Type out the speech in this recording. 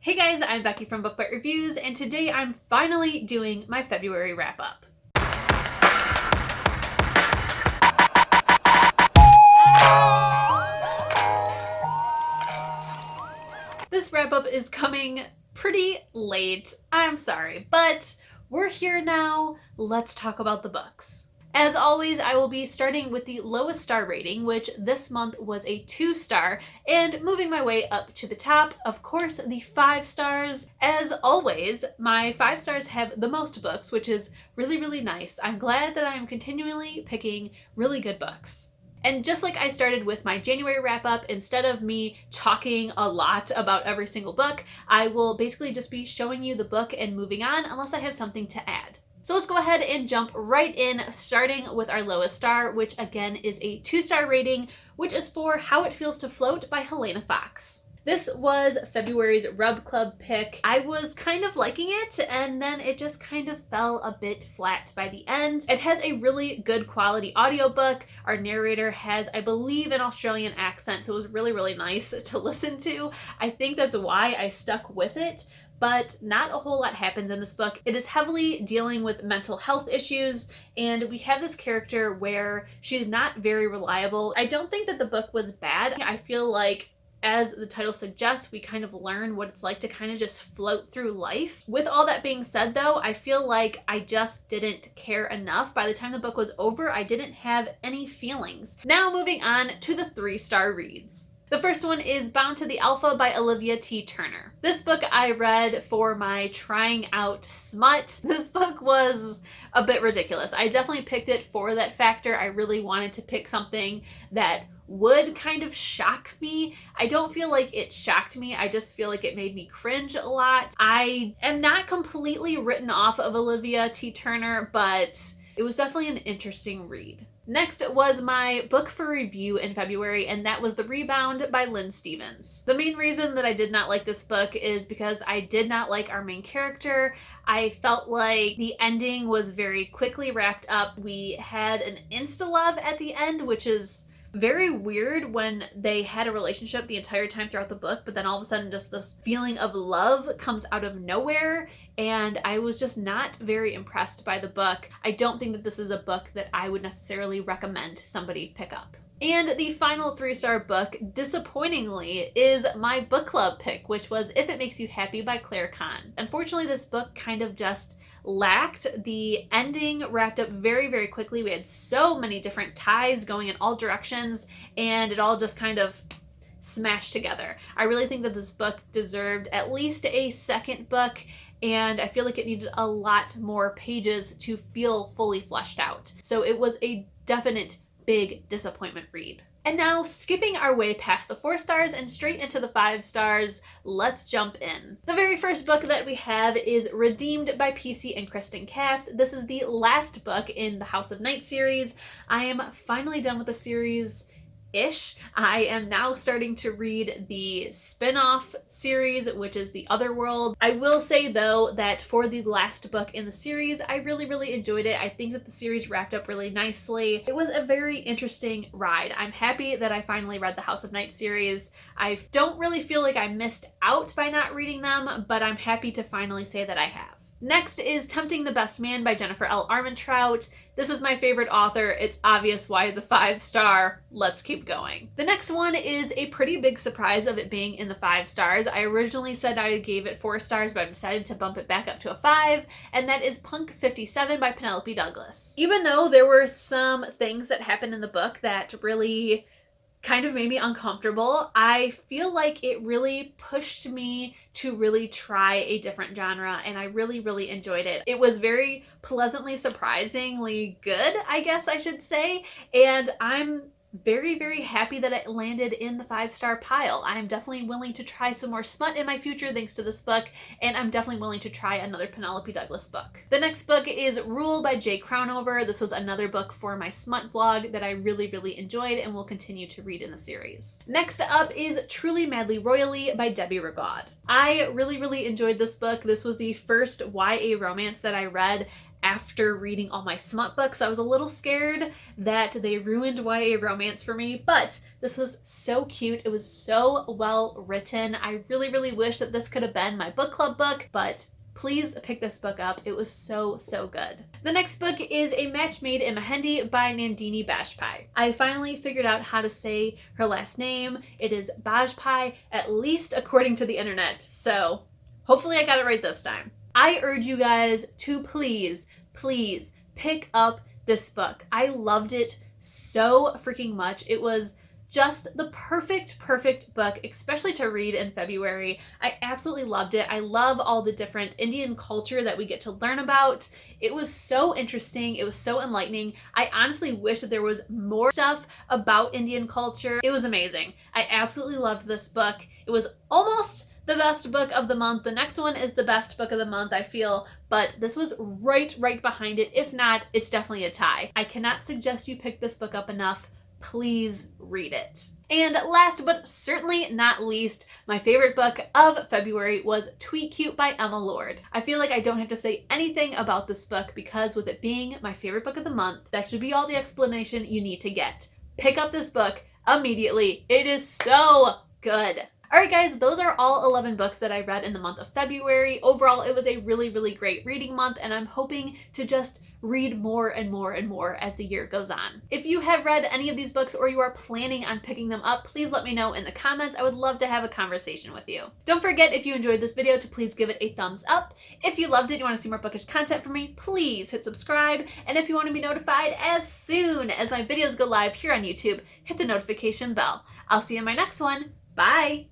Hey guys, I'm Becky from Book Bite Reviews, and today I'm finally doing my February wrap-up. This wrap-up is coming pretty late. I'm sorry, but we're here now. Let's talk about the books. As always, I will be starting with the lowest star rating, which this month was a 2-star, and moving my way up to the top, of course, the 5 stars. As always, my 5 stars have the most books, which is really, really nice. I'm glad that I'm continually picking really good books. And just like I started with my January wrap-up, instead of me talking a lot about every single book, I will basically just be showing you the book and moving on unless I have something to add. So let's go ahead and jump right in, starting with our lowest star, which again is a 2-star rating, which is for How It Feels to Float by Helena Fox. This was February's Rub Club pick. I was kind of liking it, and then it just kind of fell a bit flat by the end. It has a really good quality audiobook. Our narrator has, I believe, an Australian accent, so it was really, really nice to listen to. I think that's why I stuck with it. But not a whole lot happens in this book. It is heavily dealing with mental health issues, and we have this character where she's not very reliable. I don't think that the book was bad. I feel like, as the title suggests, we kind of learn what it's like to kind of just float through life. With all that being said, though, I feel like I just didn't care enough. By the time the book was over, I didn't have any feelings. Now moving on to the 3-star reads. The first one is Bound to the Alpha by Olivia T. Turner. This book I read for my trying out smut. This book was a bit ridiculous. I definitely picked it for that factor. I really wanted to pick something that would kind of shock me. I don't feel like it shocked me. I just feel like it made me cringe a lot. I am not completely written off of Olivia T. Turner, but it was definitely an interesting read. Next was my book for review in February, and that was The Rebound by Lynn Stevens. The main reason that I did not like this book is because I did not like our main character. I felt like the ending was very quickly wrapped up. We had an insta-love at the end, which is very weird when they had a relationship the entire time throughout the book, but then all of a sudden just this feeling of love comes out of nowhere, and I was just not very impressed by the book. I don't think that this is a book that I would necessarily recommend somebody pick up. And the final 3-star book, disappointingly, is my book club pick, which was If It Makes You Happy by Kann. Unfortunately, this book kind of just lacked. The ending wrapped up very, very quickly. We had so many different ties going in all directions, and it all just kind of smashed together. I really think that this book deserved at least a second book, and I feel like it needed a lot more pages to feel fully fleshed out. So it was a definite big disappointment read. And now, skipping our way past the 4 stars and straight into the 5 stars, let's jump in. The very first book that we have is Redeemed by PC and Kristin Cast. This is the last book in the House of Night series. I am finally done with the series. I am now starting to read the spin-off series, which is The Other World. I will say, though, that for the last book in the series, I really, really enjoyed it. I think that the series wrapped up really nicely. It was a very interesting ride. I'm happy that I finally read the House of Night series. I don't really feel like I missed out by not reading them, but I'm happy to finally say that I have. Next is Tempting the Best Man by Jennifer L. Armentrout. This is my favorite author. It's obvious why it's a 5-star. Let's keep going. The next one is a pretty big surprise of it being in the 5 stars. I originally said I gave it 4 stars, but I've decided to bump it back up to a 5, and that is Punk 57 by Penelope Douglas. Even though there were some things that happened in the book that really kind of made me uncomfortable, I feel like it really pushed me to really try a different genre, and I really, really enjoyed it. It was very pleasantly surprisingly good, I guess I should say, and I'm very, very happy that it landed in the 5-star pile. I'm definitely willing to try some more smut in my future thanks to this book, and I'm definitely willing to try another Penelope Douglas book. The next book is Rule by Jay Crownover. This was another book for my smut vlog that I really, really enjoyed and will continue to read in the series. Next up is Truly Madly Royally by Debbie Rigaud. I really, really enjoyed this book. This was the first YA romance that I read after reading all my smut books. I was a little scared that they ruined YA romance for me, but this was so cute. It was so well written. I really, really wish that this could have been my book club book, but please pick this book up. It was so, so good. The next book is A Match Made in Mehendi by Nandini Bajpai. I finally figured out how to say her last name. It is Bajpai, at least according to the internet. So hopefully I got it right this time. I urge you guys to please, please pick up this book. I loved it so freaking much. It was just the perfect book, especially to read in February. I absolutely loved it. I love all the different Indian culture that we get to learn about. It was so interesting. It was so enlightening. I honestly wish that there was more stuff about Indian culture. It was amazing. I absolutely loved this book. It was almost the best book of the month. The next one is the best book of the month, I feel, but this was right behind it. If not, it's definitely a tie. I cannot suggest you pick this book up enough. Please read it. And last but certainly not least, my favorite book of February was Tweet Cute by Emma Lord. I feel like I don't have to say anything about this book because with it being my favorite book of the month, that should be all the explanation you need to get. Pick up this book immediately. It is so good. Alright guys, those are all 11 books that I read in the month of February. Overall, it was a really, really great reading month, and I'm hoping to just read more and more and more as the year goes on. If you have read any of these books or you are planning on picking them up, please let me know in the comments. I would love to have a conversation with you. Don't forget, if you enjoyed this video, to please give it a thumbs up. If you loved it and you want to see more bookish content from me, please hit subscribe. And if you want to be notified as soon as my videos go live here on YouTube, hit the notification bell. I'll see you in my next one. Bye!